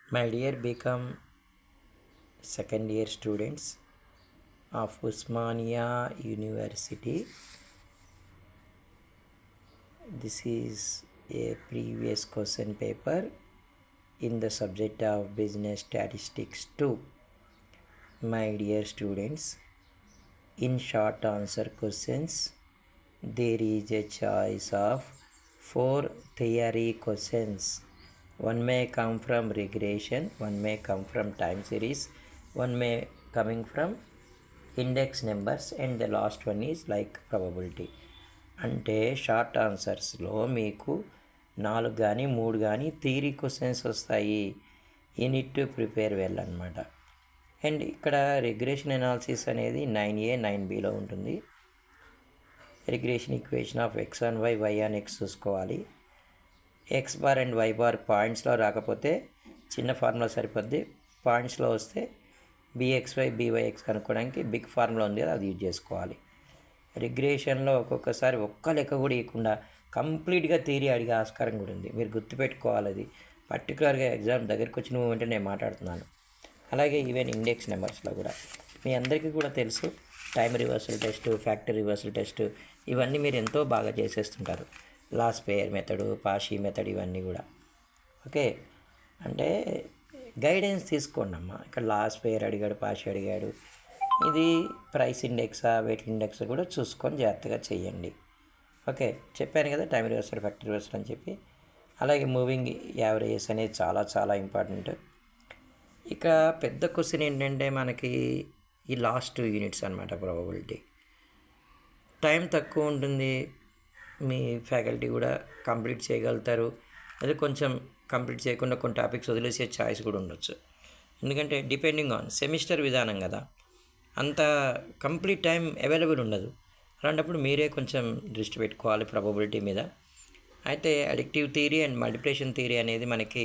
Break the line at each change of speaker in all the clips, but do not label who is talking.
My dear become second year students of Usmania University, this is a previous question paper in the subject of business statistics 2. My dear students, in short answer questions, there is a choice of 4 theory questions. One may come from regression, one may come from time series, one may coming from index numbers, and the last one is like probability. అంటే short ఆన్సర్స్లో మీకు 4 కానీ 3 కానీ theory questions వస్తాయి. You need to prepare well అనమాట. And ఇక్కడ regression analysis అనేది 9A 9Bలో ఉంటుంది. Regression equation of x on y, y on x చూసుకోవాలి. X bar and y bar పాయింట్స్లో రాకపోతే చిన్న ఫార్ములా సరిపోద్ది. పాయింట్స్లో వస్తే బిఎక్స్వై బీవైఎక్స్ కనుక్కోవడానికి బిగ్ ఫార్ములా ఉంది కదా, అది యూజ్ చేసుకోవాలి. రిగ్రెషన్లో ఒక్కొక్కసారి ఒక్క లెక్క కూడా ఇవ్వకుండా కంప్లీట్గా థియరీ అడిగే ఆస్కారం కూడా ఉంది. మీరు గుర్తుపెట్టుకోవాలి. అది పర్టికులర్గా ఎగ్జామ్ దగ్గరికి వచ్చిన మూమెంటే నేను మాట్లాడుతున్నాను. అలాగే ఈవెన్ ఇండెక్స్ నెంబర్స్లో కూడా మీ అందరికీ కూడా తెలుసు, time reversal test, factor reversal test, ఇవన్నీ మీరు ఎంతో బాగా చేసేస్తుంటారు. లాస్ పేయర్ మెథడు, పాషీ మెథడ్, ఇవన్నీ కూడా ఓకే. అంటే గైడెన్స్ తీసుకోండి అమ్మా. ఇక్కడ లాస్ పేయర్ అడిగాడు, పాషీ అడిగాడు, ఇది ప్రైస్ ఇండెక్సా వెయిట్ ఇండెక్సా కూడా చూసుకొని జాగ్రత్తగా చేయండి. ఓకే, చెప్పాను కదా టైం రివర్సల్, ఫ్యాక్టర్ రివర్సల్ అని చెప్పి. అలాగే మూవింగ్ యావరేజెస్ అనేది చాలా చాలా ఇంపార్టెంట్. ఇక పెద్ద క్వశ్చన్ ఏంటంటే మనకి ఈ లాస్ట్ యూనిట్స్ అనమాట. ప్రాబబిలిటీ టైం తక్కువ ఉంటుంది, మీ ఫ్యాకల్టీ కూడా కంప్లీట్ చేయగలుగుతారు. అదే కొంచెం కంప్లీట్ చేయకుండా కొన్ని టాపిక్స్ వదిలేసే ఛాయిస్ కూడా ఉండొచ్చు. ఎందుకంటే డిపెండింగ్ ఆన్ సెమిస్టర్ విధానం కదా, అంత కంప్లీట్ టైం అవైలబుల్ ఉండదు. అలాంటప్పుడు మీరే కొంచెం దృష్టి పెట్టుకోవాలి ప్రాబబిలిటీ మీద. అయితే addictive theory and multiplication theory అనేది మనకి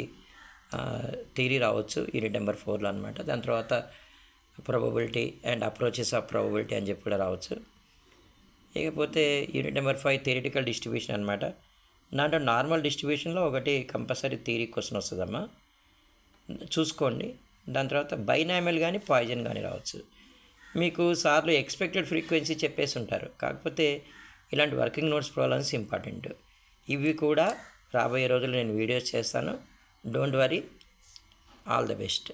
థియరీ రావచ్చు యూనిట్ నెంబర్ 4లో అనమాట. దాని తర్వాత probability and approaches of probability అని చెప్పి కూడా రావచ్చు. ఇకపోతే యూనిట్ నెంబర్ 5 థియరిటికల్ డిస్ట్రిబ్యూషన్ అనమాట. దాంట్లో నార్మల్ డిస్ట్రిబ్యూషన్లో ఒకటి కంపల్సరీ థియరీ క్వశ్చన్ వస్తుందమ్మా, చూసుకోండి. దాని తర్వాత బైనామియల్ కానీ పాయిజన్ కానీ రావచ్చు. మీకు సార్లు ఎక్స్పెక్టెడ్ ఫ్రీక్వెన్సీ చెప్పేసి ఉంటారు, కాకపోతే ఇలాంటి వర్కింగ్ నోట్స్ ప్రాబ్లమ్స్ ఇంపార్టెంట్. ఇవి కూడా రాబోయే రోజుల్లో నేను వీడియోస్ చేస్తాను. Don't worry. All the best.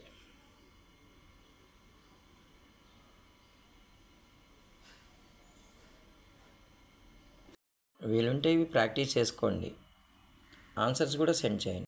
వీలుంటే ఇవి ప్రాక్టీస్ చేసుకోండి, ఆన్సర్స్ కూడా సెండ్ చేయండి.